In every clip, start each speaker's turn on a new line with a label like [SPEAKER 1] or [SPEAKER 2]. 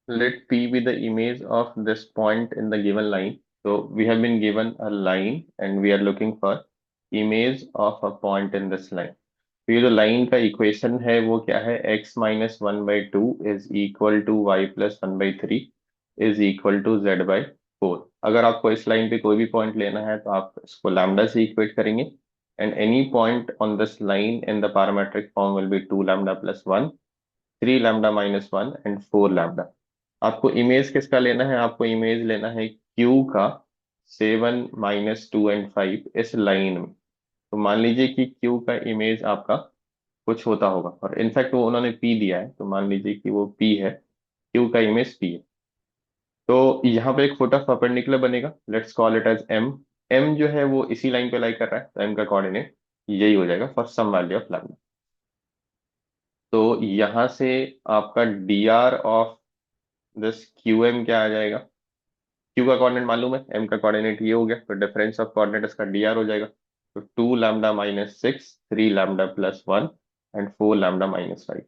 [SPEAKER 1] let P be the image of this point in the given line. So we have been given a line and we are looking for image of a point in this line. तो ये जो line का equation है वो क्या है, x-1/2 is equal to y+1/3 is equal to z/4। अगर आपको इस लाइन पे कोई भी पॉइंट लेना है तो आप इसको लैम्डा से इक्वेट करेंगे, and any point on this line in the parametric form will be 2λ+1, 3λ-1 and 4λ। आपको इमेज किसका लेना है, आपको इमेज लेना है Q का 7, -2 एंड 5 इस लाइन में। तो मान लीजिए कि Q का इमेज आपका कुछ होता होगा, और इनफैक्ट वो उन्होंने P दिया है, तो मान लीजिए कि वो P है, Q का इमेज P है। तो यहाँ पे एक फुट ऑफ परपेंडिकुलर बनेगा, let's call it as M। M जो है वो इसी लाइन पे लाई कर रहा है, तो M का कोऑर्डिनेट यही हो जाएगा for some value of lambda. तो यहाँ से आपका dr ऑफ दिस QM क्या आ जाएगा, Q का कोऑर्डिनेट मालूम है, M का कोऑर्डिनेट ये हो गया, तो डिफरेंस ऑफ कोऑर्डिनेट इसका dr हो जाएगा। तो 2λ-6, 3λ+1 and 4λ-5।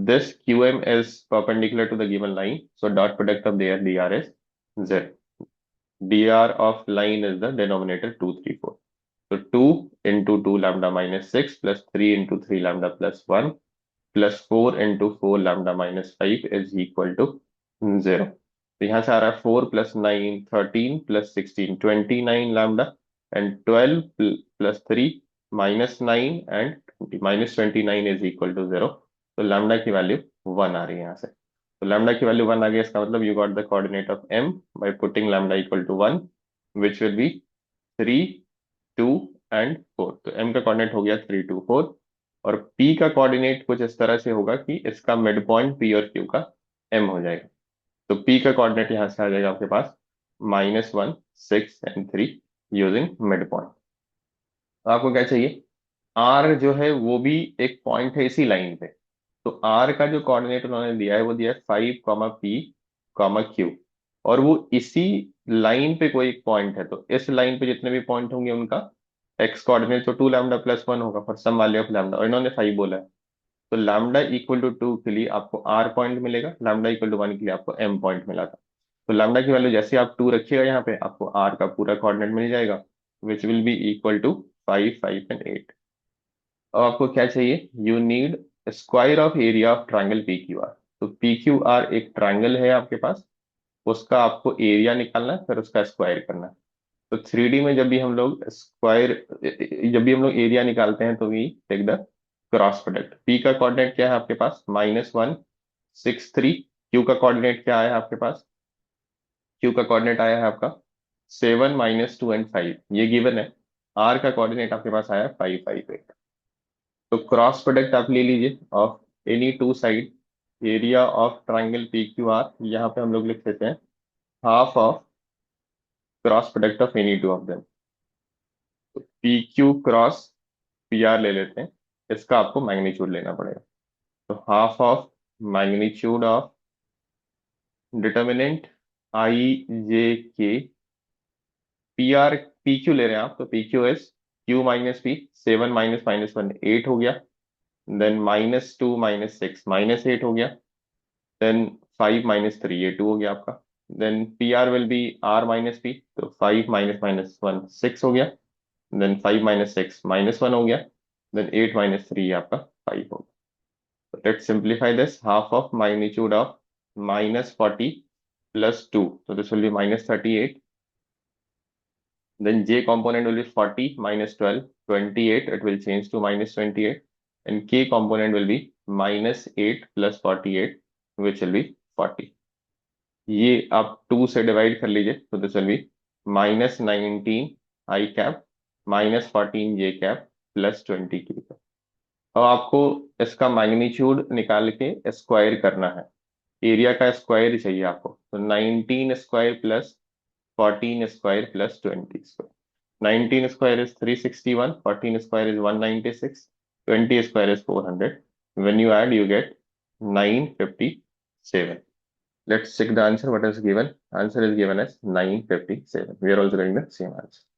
[SPEAKER 1] This QM is perpendicular to the given line, so dot product of their dr is z. dr of line is the denominator 2, 3, 4. So 2 into 2λ-6 plus 3 into 3λ+1 plus 4 into 4λ-5 is equal to 0. तो यहाँ से आ रहा है 4 + 9 13 + 16 29 lambda, and 12 + 3 -9 and -29 is equal to 0। तो lambda की value 1 आ रही है यहाँ से। तो लैम्डा की वैल्यू 1 आ गई, इसका मतलब you got the coordinate of M by putting lambda equal to 1, which will be 3, 2 and 4। तो M का कोऑर्डिनेट हो गया 3, 2, 4, और P का कोऑर्डिनेट कुछ इस तरह से होगा कि इसका मिड पॉइंट P और Q का M हो जाएगा। तो P का कोऑर्डिनेट यहाँ से आ जाएगा आपके पास -1, 6 एंड 3 यूजिंग मिड पॉइंट। तो आपको क्या चाहिए, R जो है वो भी एक पॉइंट है इसी लाइन पे। तो R का जो कोऑर्डिनेट उन्होंने दिया है वो दिया है 5, P, Q, और वो इसी लाइन पे कोई एक पॉइंट है। तो इस लाइन पे जितने भी पॉइंट होंगे उनका एक्स कोऑर्डिनेट तो 2λ+1 होगा for some value of lambda, और इन्होंने 5 बोला है। तो लैम्डा इक्वल टू 2 के लिए आपको R पॉइंट मिलेगा, लैम्डा इक्वल टू 1 के लिए आपको M पॉइंट मिला था। तो लैम्डा की वैल्यू जैसे आप 2 रखिएगा यहाँ पे, आपको R का पूरा कोऑर्डिनेट मिल जाएगा, which will be equal to 5, 5 and 8। अब आपको क्या चाहिए, you need square of area of triangle PQR। तो PQR एक ट्राइंगल है आपके पास, उसका आपको एरिया निकालना है, फिर उसका स्क्वायर करना है। तो 3D में जब भी हम लोग स्क्वायर, जब भी हम लोग एरिया निकालते हैं तो we take the cross product. P का कोऑर्डिनेट क्या है आपके पास, -1, 6, 3। Q का कोऑर्डिनेट क्या है आपके पास, Q का कोऑर्डिनेट आया है आपका 7, -2 एंड 5, ये गिवन है। R का कोऑर्डिनेट आपके पास आया 5, 5, 8। तो क्रॉस प्रोडक्ट आप ले लीजिए of any two side area of triangle PQR। यहाँ पे हम लोग लिख देते हैं half of cross product of any two of them. तो PQ क्रॉस PR ले लेते हैं, इसका आपको मैग्नीट्यूड लेना पड़ेगा। तो half of magnitude of determinant I J K, PR PQ ले रहे हैं आप, तो PQ इज Q-P, 7 -1 8 हो गया, देन -2 - 6 -8 हो गया, देन 5 -3 ये 2 हो गया आपका, then PR will be R-P, तो 5 -1 6 हो गया, देन 5 -6 -1 हो गया, देन 8 -3 आपका 5 हो गया। Let's simplify this. Half of magnitude of -40 plus 2. So this will be -38. Then J component will be 40 minus 12, 28. It will change to -28. And K component will be -8 plus 48, which will be 40. ये आप 2 से divide कर लीजिए, तो this will be -19 I cap -14 J cap plus 20 K cap। अब आपको इसका magnitude निकाल के स्क्वायर करना है, एरिया का स्क्वायर चाहिए आपको। तो 19 square plus 14 square plus 20 square. 19 square is 361, 14 square is 196, 20 square is 400। When you add, you get 957. Let's check the answer. What is given? Answer is given as 957. We are also getting the same answer.